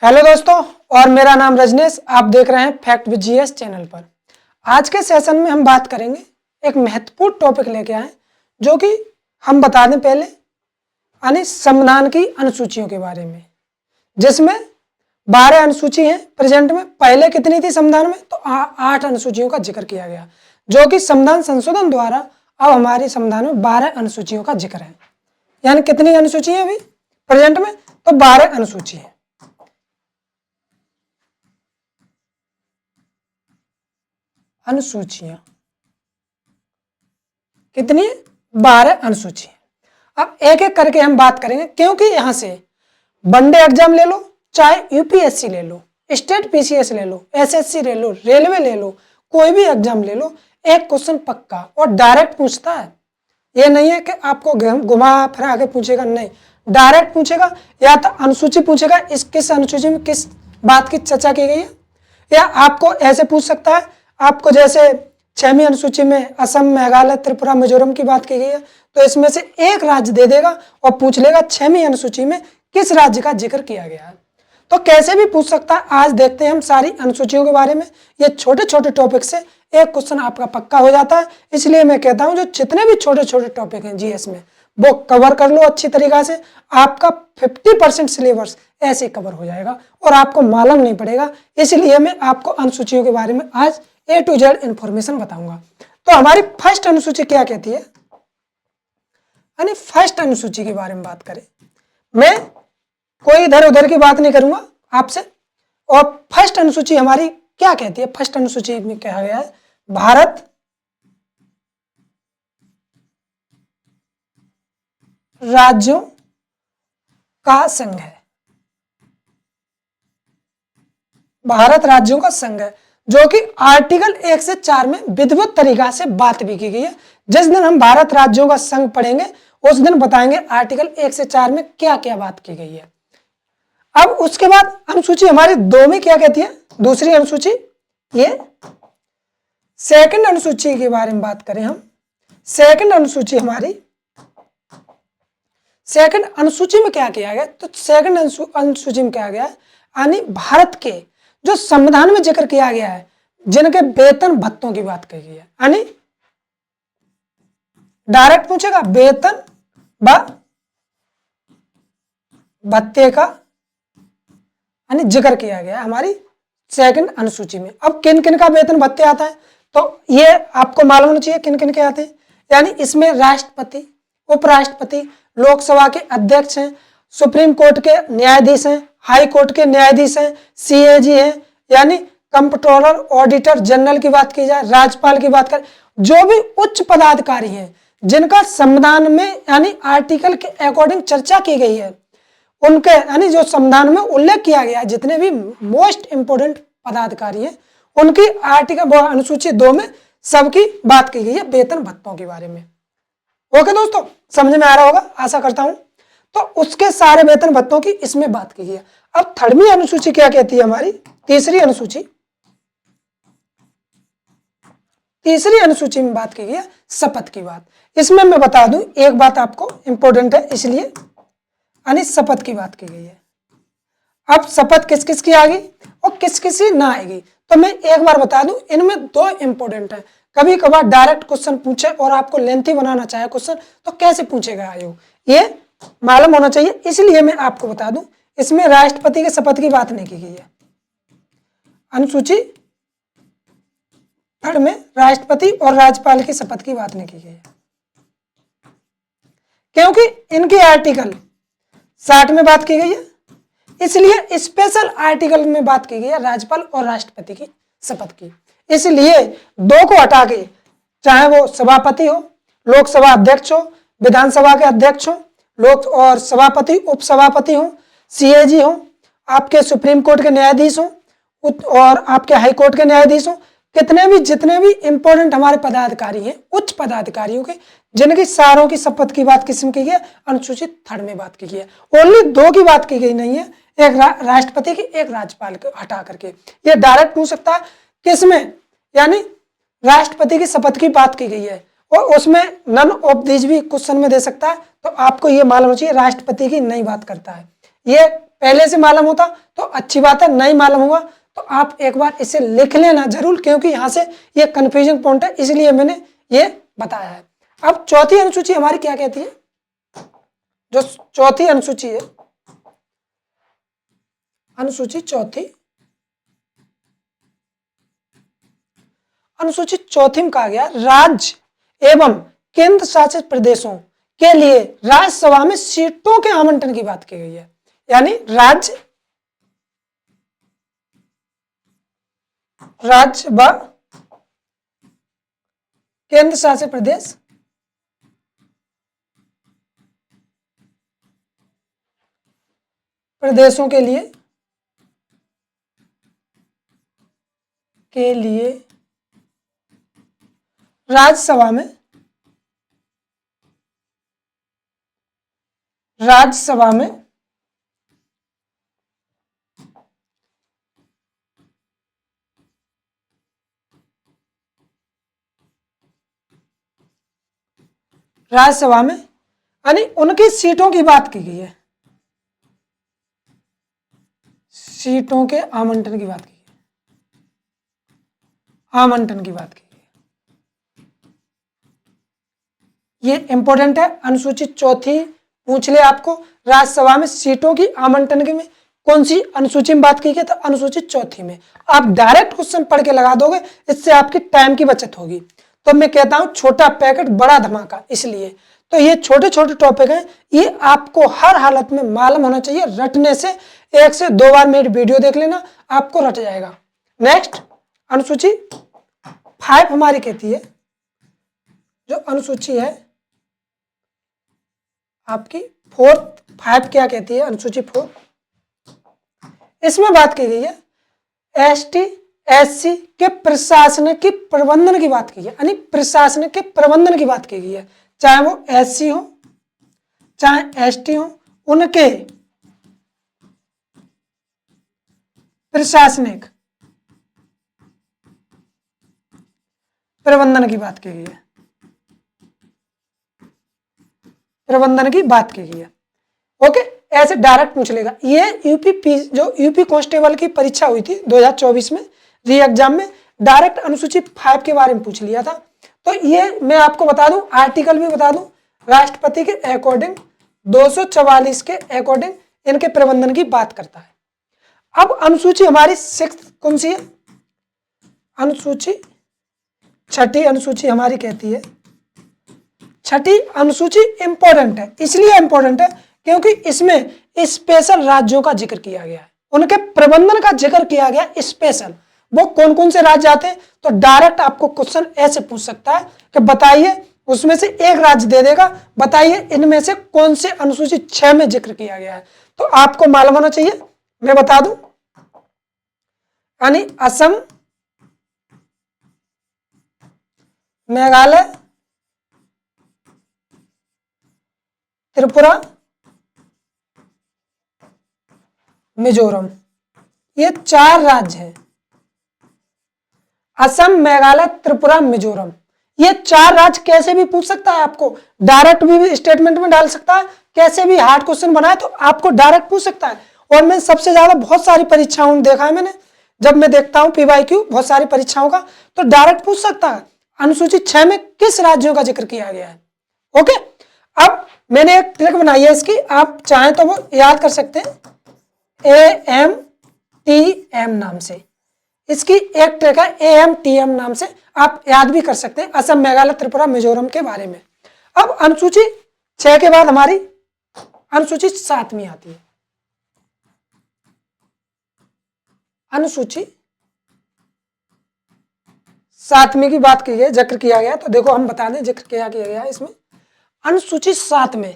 Hello दोस्तों, और मेरा नाम रजनीश। आप देख रहे हैं फैक्ट विद जीएस चैनल पर। आज के सेशन में हम बात करेंगे, एक महत्वपूर्ण टॉपिक लेके आए जो कि हम बता दें पहले, यानी संविधान की अनुसूचियों के बारे में, जिसमें 12 अनुसूची हैं प्रेजेंट में। पहले कितनी थी संविधान में? तो 8 अनुसूचियों का जिक्र किया गया, जो कि संविधान संशोधन द्वारा अब हमारे संविधान में 12 अनुसूचियों का जिक्र है। यानी कितनी अनुसूची है अभी प्रेजेंट में? तो 12 अनुसूची है। अनुसूचियां कितनी? 12 अनुसूची। अब एक एक करके हम बात करेंगे, क्योंकि यहां से वनडे एग्जाम ले लो, चाहे यूपीएससी ले लो, स्टेट पीसीएस ले लो, एसएससी ले लो, रेलवे ले लो, कोई भी एग्जाम ले लो, एक क्वेश्चन पक्का और डायरेक्ट पूछता है। ये नहीं है कि आपको घुमा फिरा के पूछेगा, नहीं, डायरेक्ट पूछेगा। या तो अनुसूची पूछेगा, इस किस अनुसूची में किस बात की चर्चा की गई है, या आपको ऐसे पूछ सकता है, आपको जैसे 6वीं अनुसूची में असम, मेघालय, त्रिपुरा, मिजोरम की बात की गई है, तो इसमें से एक राज्य दे देगा और पूछ लेगा 6वीं अनुसूची में किस राज्य का जिक्र किया गया है। तो कैसे भी पूछ सकता है। आज देखते हैं हम सारी अनुसूचियों के बारे में। ये छोटे छोटे टॉपिक से एक क्वेश्चन आपका पक्का हो जाता है। इसलिए मैं कहता हूं, जो जितने भी छोटे छोटे टॉपिक हैं जीएस में, वो कवर कर लो अच्छी तरीका से। आपका 50% सिलेबस ऐसे कवर हो जाएगा और आपको मालूम नहीं पड़ेगा। इसलिए मैं आपको अनुसूचियों के बारे में आज A to Z इंफॉर्मेशन बताऊंगा। तो हमारी फर्स्ट अनुसूची क्या कहती है, यानी फर्स्ट अनुसूची के बारे में बात करें, मैं कोई इधर उधर की बात नहीं करूंगा आपसे। और फर्स्ट अनुसूची हमारी क्या कहती है? फर्स्ट अनुसूची में कहा गया है, भारत राज्यों का संघ है। भारत राज्यों का संघ है, जो कि आर्टिकल 1 से 4 में विधिवत तरीका से बात भी की गई है। जिस दिन हम भारत राज्यों का संघ पढ़ेंगे, उस दिन बताएंगे आर्टिकल 1 से 4 में क्या क्या बात की गई है। अब उसके बाद अनुसूची हमारी 2 में क्या कहती है, दूसरी अनुसूची, ये सेकंड अनुसूची के बारे में बात करें हम। सेकंड अनुसूची हमारी, सेकंड अनुसूची में क्या किया गया? तो सेकंड अनुसूची में क्या गया, यानी भारत के जो संविधान में जिक्र किया गया है, जिनके वेतन भत्तों की बात कही गई है। यानी डायरेक्ट पूछेगा, वेतन व भत्ते का यानी जिक्र किया गया है हमारी सेकंड अनुसूची में। अब किन किन का वेतन भत्ते आता है, तो ये आपको मालूम होना चाहिए किन किन के आते हैं। यानी इसमें राष्ट्रपति, उपराष्ट्रपति, लोकसभा के अध्यक्ष हैं, सुप्रीम कोर्ट के न्यायाधीश हैं, हाई कोर्ट के न्यायाधीश हैं, सीएजी हैं, यानी कंप्ट्रोलर, ऑडिटर जनरल की बात की जाए, राज्यपाल की बात करें, जो भी उच्च पदाधिकारी हैं जिनका संविधान में यानी आर्टिकल के अकॉर्डिंग चर्चा की गई है, उनके यानी जो संविधान में उल्लेख किया गया है, जितने भी मोस्ट इंपोर्टेंट पदाधिकारी हैं, उनकी आर्टिकल अनुसूची 2 में सबकी बात की गई है वेतन भत्तों के बारे में। ओके दोस्तों, समझ में आ रहा होगा, आशा करता हूं। तो उसके सारे वेतन भत्तों की इसमें बात की गई है। अब थर्डवीं अनुसूची क्या कहती है हमारी, तीसरी अनुसूची, तीसरी अनुसूची में बात की गई है शपथ की बात। इसमें मैं बता दूं एक बात आपको इंपॉर्टेंट है, इसलिए यानी शपथ की बात की गई है। अब शपथ किस किस की आएगी और किस किस की ना आएगी, तो मैं एक बार बता दूं, इनमें 2 इंपॉर्टेंट है। कभी कभार डायरेक्ट क्वेश्चन पूछे और आपको लेंथी बनाना चाहे क्वेश्चन, तो कैसे पूछेगा आयोग, ये मालूम होना चाहिए। इसलिए मैं आपको बता दूं, इसमें राष्ट्रपति के शपथ की बात नहीं की गई है। अनुसूची 3 में राष्ट्रपति और राज्यपाल की शपथ की बात नहीं की गई है, क्योंकि इनकी आर्टिकल 60 में बात की गई है। इसलिए स्पेशल आर्टिकल में बात की गई है राज्यपाल और राष्ट्रपति की शपथ की। इसलिए 2 को हटा के, चाहे वो सभापति हो, लोकसभा अध्यक्ष हो, विधानसभा के अध्यक्ष हो, लोक और सभापति, उपसभापति हो, सीएजी हो, आपके सुप्रीम कोर्ट के न्यायाधीश हो और आपके हाई कोर्ट के न्यायाधीश हो, कितने भी जितने भी इंपॉर्टेंट हमारे पदाधिकारी हैं, उच्च पदाधिकारियों के, जिनकी सारों की शपथ की बात किस्म की है, अनुसूचित 3 में बात की गई है। ओनली 2 की बात की गई नहीं है, एक राष्ट्रपति की, एक राज्यपाल को हटा करके। ये डायरेक्ट पूछ सकता है किसमें, यानी राष्ट्रपति की शपथ की बात की गई है और उसमें नन ऑफ दीज भी क्वेश्चन में दे सकता है। तो आपको ये मालूम चाहिए राष्ट्रपति की नहीं बात करता है, ये पहले से मालूम होता तो अच्छी बात है, नहीं मालूम हुआ तो आप एक बार इसे लिख लेना जरूर, क्योंकि यहां से ये कंफ्यूजन पॉइंट है, इसलिए मैंने ये बताया है। अब चौथी अनुसूची हमारी क्या कहती है? जो चौथी अनुसूची है, अनुसूची चौथी, अनुसूची चौथी में कहा गया राज्य एवं केंद्र शासित प्रदेशों के लिए राज्यसभा में सीटों के आवंटन की बात की गई है। यानी राज्य व केंद्र शासित प्रदेश प्रदेशों के लिए राज्यसभा में राज्यसभा में यानी उनकी सीटों की बात की गई है, सीटों के आवंटन की बात की गई, आवंटन की बात की गई। ये इंपॉर्टेंट है, अनुसूची चौथी पूछ ले आपको, राज्यसभा में सीटों की आवंटन की में कौन सी अनुसूची में बात की गई? तो अनुसूची चौथी में। आप डायरेक्ट क्वेश्चन पढ़ के लगा दोगे, इससे आपकी टाइम की बचत होगी। तो मैं कहता हूं छोटा पैकेट बड़ा धमाका, इसलिए तो ये छोटे छोटे टॉपिक हैं, ये आपको हर हालत में मालूम होना चाहिए। रटने से 1 से 2 बार मेरी वीडियो देख लेना, आपको रट जाएगा। नेक्स्ट अनुसूची 5 हमारी कहती है, जो अनुसूची है आपकी 5 क्या कहती है? अनुसूची 4, इसमें बात की गई है ST SC के प्रशासन के प्रबंधन की बात की है, यानी प्रशासन के प्रबंधन की बात की गई है, चाहे वो SC हो चाहे ST हो, उनके प्रशासनिक प्रबंधन की बात की गई है, प्रबंधन की बात की गई है। ओके, ऐसे डायरेक्ट पूछ लेगा। ये यूपी कांस्टेबल की परीक्षा हुई थी 2024 में, री एग्जाम में डायरेक्ट अनुसूची 5 के बारे में पूछ लिया था। तो ये मैं आपको बता दूं, आर्टिकल भी बता दूं, राष्ट्रपति के अकॉर्डिंग 244 के अकॉर्डिंग इनके प्रबंधन की बात करता है। अब अनुसूची हमारी 6 कौन सी है? अनुसूची छठी अनुसूची हमारी कहती है, छठी अनुसूची इंपॉर्टेंट है, इसलिए इंपॉर्टेंट है क्योंकि इसमें स्पेशल राज्यों का जिक्र किया गया है, उनके प्रबंधन का जिक्र किया गया स्पेशल। वो कौन कौन से राज्य आते हैं? तो डायरेक्ट आपको क्वेश्चन ऐसे पूछ सकता है कि बताइए, उसमें से एक राज्य दे देगा, बताइए इनमें से कौन से अनुसूची 6 में जिक्र किया गया है। तो आपको मालूम होना चाहिए, मैं बता दूं, यानी असम, मेघालय, त्रिपुरा, मिजोरम, ये 4 राज्य हैं। असम, मेघालय, त्रिपुरा, मिजोरम, ये 4 राज्य कैसे भी पूछ सकता है आपको, डायरेक्ट भी स्टेटमेंट में डाल सकता है, कैसे भी हार्ड क्वेश्चन बनाए तो आपको डायरेक्ट पूछ सकता है। और मैं सबसे ज्यादा बहुत सारी परीक्षाओं में देखा है मैंने, जब मैं देखता हूं PYQ बहुत सारी परीक्षाओं का, तो डायरेक्ट पूछ सकता है अनुसूची 6 में किस राज्यों का जिक्र किया गया है। ओके, अब मैंने एक ट्रिक बनाई है इसकी, आप चाहें तो वो याद कर सकते हैं, AMTM नाम से, इसकी एक ट्रिक है AMTM नाम से, आप याद भी कर सकते हैं असम, मेघालय, त्रिपुरा, मिजोरम के बारे में। अब अनुसूची 6 के बाद हमारी अनुसूची 7वीं आती है। अनुसूची 7वीं की बात की गई, जिक्र किया गया, तो देखो हम बता दें जिक्र क्या किया गया है इसमें। अनुसूची 7 में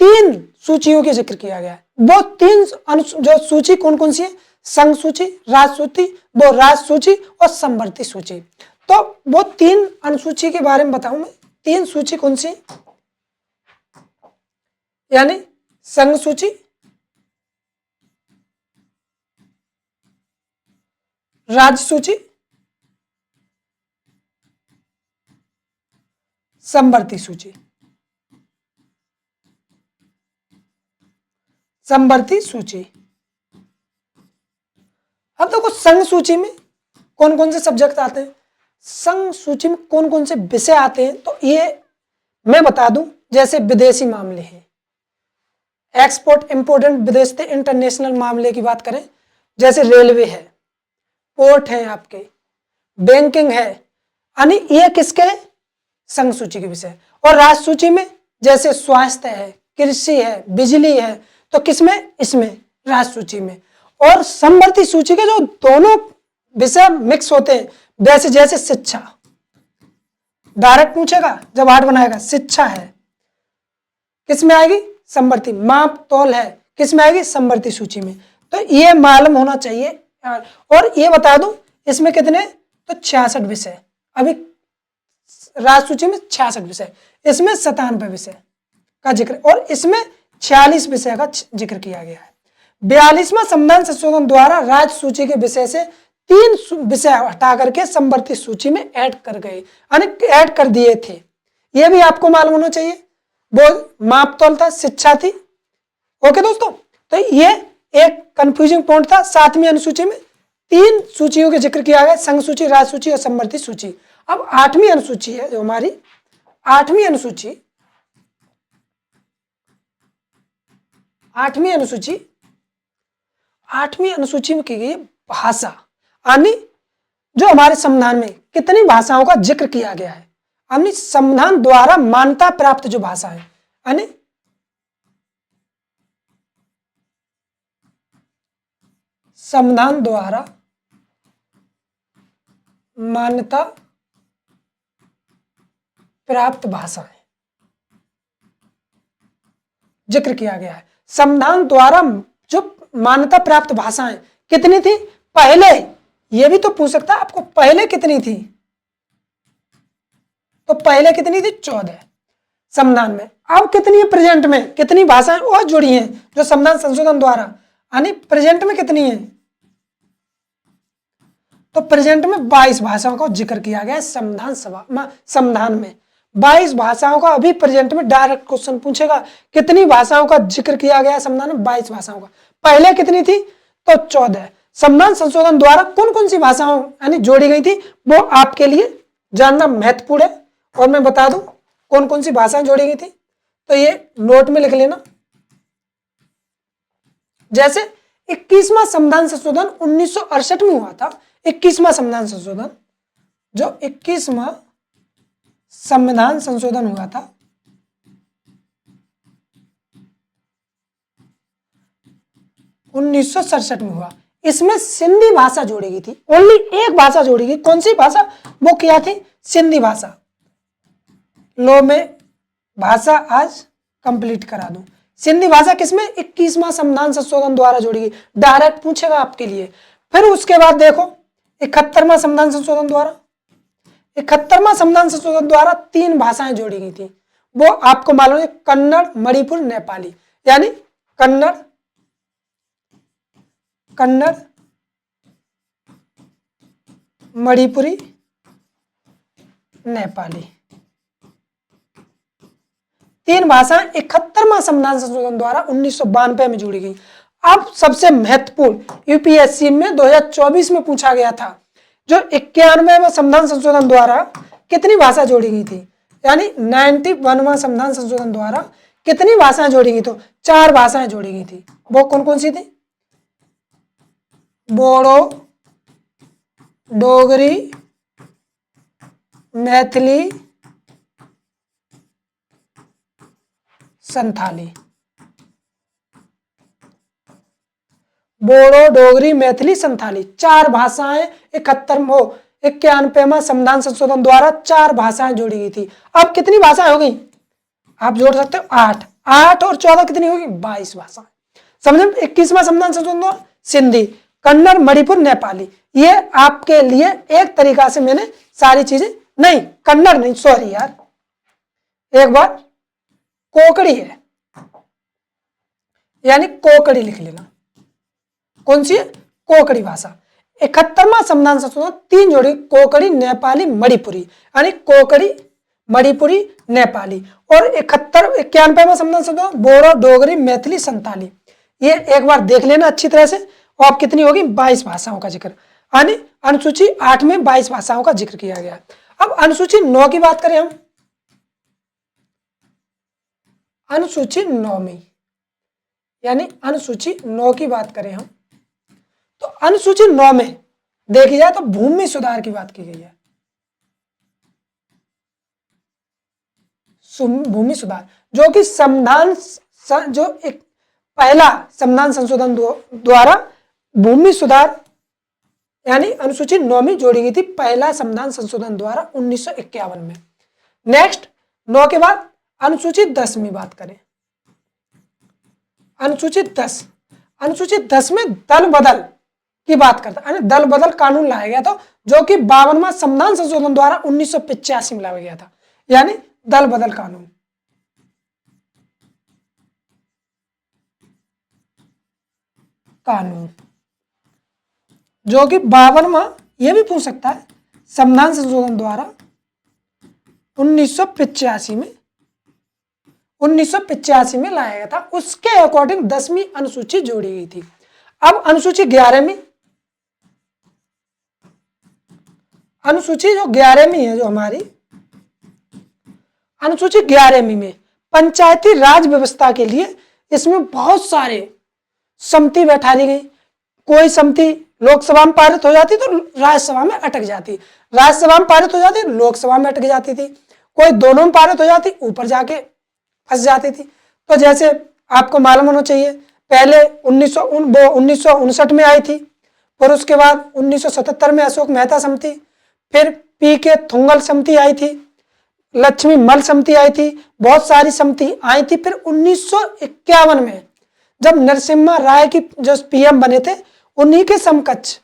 3 सूचियों के जिक्र किया गया है। वो 3 जो सूची कौन कौन सी है? संघ सूची, राज सूची, वो राज सूची और समवर्ती सूची। तो वो 3 अनुसूची के बारे में बताऊं मैं, 3 सूची कौन सी? यानी संघ सूची, राज्य सूची, समवर्ती सूची। समवर्ती सूची। अब देखो संघ सूची में कौन कौन से सब्जेक्ट आते हैं, संघ सूची में कौन कौन से विषय आते हैं, तो ये मैं बता दूं। जैसे विदेशी मामले हैं, एक्सपोर्ट इंपोर्टेंट विदेश से इंटरनेशनल मामले की बात करें, जैसे रेलवे है, पोर्ट है, आपके बैंकिंग है, यानी ये किसके है, संघ सूची के विषय। और राज्य सूची में जैसे स्वास्थ्य है, कृषि है, बिजली है, तो किसमें, इसमें राज्य सूची में। और समवर्ती सूची के जो दोनों विषय मिक्स होते हैं, वैसे जैसे शिक्षा, डायरेक्ट पूछेगा जब 8 बनाएगा, शिक्षा है किसमें आएगी, समवर्ती। माप तौल है किसमें आएगी, समवर्ती सूची में। तो ये मालूम होना चाहिए। और ये बता दूं इसमें कितने, तो 66 विषय, अभी राज्य सूची में 66 विषय, इसमें 97 विषय का जिक्र, और इसमें 46 विषय का जिक्र किया गया है। 42वां संविधान संशोधन द्वारा राज्य सूची के विषय से 3 विषय हटा करके समवर्ती सूची में ऐड कर गए, यानी ऐड कर दिए थे। ये भी आपको मालूम होना चाहिए। वो माप तौल था, शिक्षा थी। ओके दोस्तों, तो ये एक कंफ्यूजिंग पॉइंट था। 7वीं अनुसूची में 3 सूचियों के जिक्र किया गया, संघ सूची, राज्य सूची और समवर्ती सूची। अब 8वीं अनुसूची है जो हमारी 8वीं अनुसूची, 8वीं अनुसूची, 8वीं अनुसूची में की गई भाषा, यानी जो हमारे संविधान में कितनी भाषाओं का जिक्र किया गया है, यानी संविधान द्वारा मान्यता प्राप्त जो भाषा है, यानी संविधान द्वारा मान्यता प्राप्त भाषाएं जिक्र किया गया है। संविधान द्वारा जो मान्यता प्राप्त भाषाएं कितनी थी पहले, ये भी तो पूछ सकता है आपको, पहले कितनी थी, तो पहले कितनी थी, 14 संविधान में। अब कितनी है प्रेजेंट में, कितनी भाषाएं और जुड़ी हैं जो संविधान संशोधन द्वारा, यानी प्रेजेंट में कितनी है, तो प्रेजेंट में 22 भाषाओं का जिक्र किया गया है संविधान में। 22 भाषाओं का अभी प्रेजेंट में डायरेक्ट क्वेश्चन पूछेगा, कितनी भाषाओं का जिक्र किया गया है संविधान में, 22 भाषाओं का। पहले कितनी थी, तो 14। संविधान संशोधन द्वारा कौन कौन सी भाषाओं यानी जोड़ी गई थी, वो आपके लिए जानना महत्वपूर्ण है। और मैं बता दूं कौन कौन सी भाषाएं जोड़ी गई थी, तो ये नोट में लिख लेना। जैसे 21वां संविधान संशोधन 1968 में हुआ था। 21वां संविधान संशोधन, जो 21वां संविधान संशोधन हुआ था, 1967 में हुआ। इसमें सिंधी भाषा जोड़ी गई थी, ओनली एक भाषा जोड़ी गई। कौन सी भाषा, वो क्या थी, सिंधी भाषा। लो में भाषा आज कंप्लीट करा दूं। सिंधी भाषा किसमें, 21वां संविधान संशोधन द्वारा जोड़ी गई, डायरेक्ट पूछेगा आपके लिए। फिर उसके बाद देखो 71वां संविधान संशोधन द्वारा, 71वां संविधान संशोधन द्वारा 3 भाषाएं जोड़ी गई थी, वो आपको मालूम है, कन्नड़, मणिपुर, नेपाली। यानी कन्नड़, मणिपुरी, नेपाली, 3 भाषाएं 71वां संविधान संशोधन द्वारा 1992 में जोड़ी गई। अब सबसे महत्वपूर्ण, यूपीएससी में 2024 में पूछा गया था, जो 91वां संविधान संशोधन द्वारा कितनी भाषा जोड़ी गई थी, यानी 91वां संविधान संशोधन द्वारा कितनी भाषाएं जोड़ी गई, तो 4 भाषाएं जोड़ी गई थी। वो कौन कौन सी थी, बोडो, डोगरी, मैथिली, संथाली। बोडो, डोगरी, मैथिली, संथाली, 4 भाषाएं 91वां संविधान संशोधन द्वारा 4 भाषाएं जोड़ी गई थी। अब कितनी भाषाएं हो गई, आप जोड़ सकते हो 8, 8 और 14 कितनी होगी, 22 भाषाएं। समझे। 21वां संविधान संशोधन द्वारा सिंधी, कन्नड़, मणिपुर, नेपाली। ये आपके लिए एक तरीका से मैंने सारी चीजें, नहीं कन्नड़ नहीं, सॉरी यार, एक बार कोकड़ी है, यानी कोकड़ी लिख लेना। कौन सी है, कोकड़ी भाषा। 71वां संविधान संशोधन 3 जोड़ी, कोकड़ी, नेपाली, मणिपुरी, यानी कोकड़ी, मणिपुरी, नेपाली। और 91वां संविधान संशोधन बोडो, डोगरी, मैथिली, संथाली। ये एक बार देख लेना अच्छी तरह से। और अब कितनी होगी, 22 भाषाओं का जिक्र, यानी अनुसूची 8 में 22 भाषाओं का जिक्र किया गया। अब अनुसूची 9 की बात करें हम, अनुसूची 9 में, यानी अनुसूची 9 की बात करें हम, तो अनुसूची 9 में देखी जाए तो भूमि सुधार की बात की गई है। भूमि सुधार जो कि संविधान, जो एक पहला संविधान संशोधन द्वारा भूमि सुधार यानी अनुसूची 9 में जोड़ी गई थी, पहला संविधान संशोधन द्वारा 1951 में। नेक्स्ट 9 के बाद अनुसूची 10 में बात करें, अनुसूची 10, अनुसूची 10 में दल बदल की बात करता है, दल बदल कानून लाया गया था जो कि 52वां संविधान संशोधन द्वारा 1985 में लाया गया था, यानी दल बदल कानून। कानून जो कि 52वां, यह भी पूछ सकता है, संविधान संशोधन द्वारा 1985 में लाया गया था, उसके अकॉर्डिंग 10वीं अनुसूची जोड़ी गई थी। अब अनुसूची 11 में, अनुसूची जो 11वीं है, जो हमारी अनुसूची 11वीं में पंचायती राज व्यवस्था के लिए इसमें बहुत सारे समिति बैठा दी गई। कोई समिति लोकसभा में पारित हो जाती तो राज्यसभा में अटक जाती, राज्यसभा में पारित हो जाती लोकसभा में अटक जाती थी, कोई दोनों में पारित हो जाती ऊपर जाके फंस जाती थी। तो जैसे आपको मालूम होना चाहिए, पहले 1959 में आई थी, फिर उसके बाद 1977 में अशोक मेहता समिति, फिर पी.के. थुंगल समिति आई थी, लक्ष्मी मल समिति आई थी, बहुत सारी समिति आई थी। फिर 1951 में जब नरसिम्हा राय की जो पीएम बने थे, उन्हीं के समकक्ष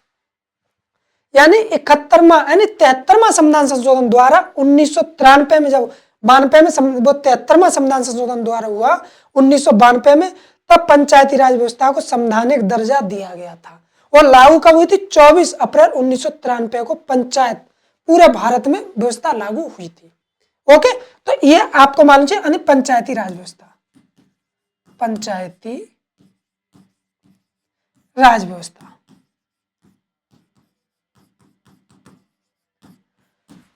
यानी 71वां यानी 73वां संविधान संशोधन द्वारा 1993 में, जब 92 में वो 73वां संविधान संशोधन द्वारा हुआ 1992 में, तब पंचायती राज व्यवस्था को संवैधानिक दर्जा दिया गया था और लागू कब हुई थी, 24 अप्रैल 1993 को पंचायत पूरे भारत में व्यवस्था लागू हुई थी। ओके, तो ये आपको मालूम चाहिए, यानी पंचायती राज व्यवस्था, पंचायती राज व्यवस्था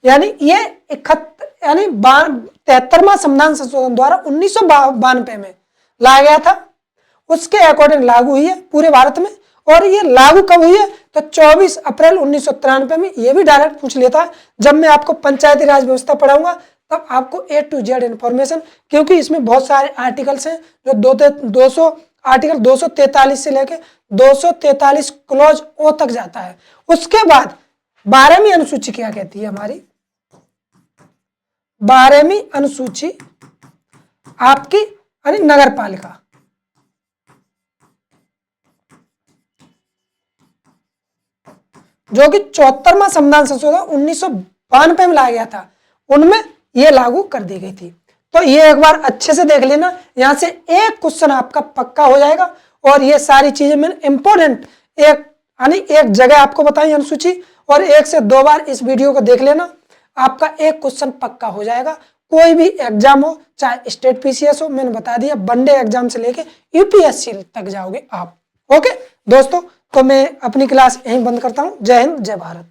यानी ये 73वां संविधान संशोधन द्वारा 1992 में लाया गया था, उसके अकॉर्डिंग लागू हुई है पूरे भारत में। और ये लागू कब हुई है, तो 24 अप्रैल 1993 में। ये भी डायरेक्ट पूछ लेता है, जब मैं आपको पंचायती राज व्यवस्था पढ़ाऊंगा तब आपको A to Z इंफॉर्मेशन, क्योंकि इसमें बहुत सारे आर्टिकल्स हैं जो 200 आर्टिकल 243 से लेके 243 क्लॉज ओ तक जाता है। उसके बाद 12वीं अनुसूची क्या कहती है, हमारी 12वीं अनुसूची आपकी यानी नगर पालिका, जो कि 74वां संविधान संशोधन 1992 में लाया गया था, उनमें यह लागू कर दी गई थी। तो ये एक बार अच्छे से देख लेना, यहां से एक क्वेश्चन आपका पक्का हो जाएगा। और ये सारी चीजें मैंने इंपॉर्टेंट एक जगह आपको बताई अनुसूची, और 1 से 2 बार इस वीडियो को देख लेना, आपका एक क्वेश्चन पक्का हो जाएगा। कोई भी एग्जाम हो, चाहे स्टेट पीसीएस हो, मैंने बता दिया, वनडे एग्जाम से लेके यूपीएससी तक जाओगे आप। ओके दोस्तों, तो मैं अपनी क्लास यहीं बंद करता हूं। जय हिंद, जय भारत।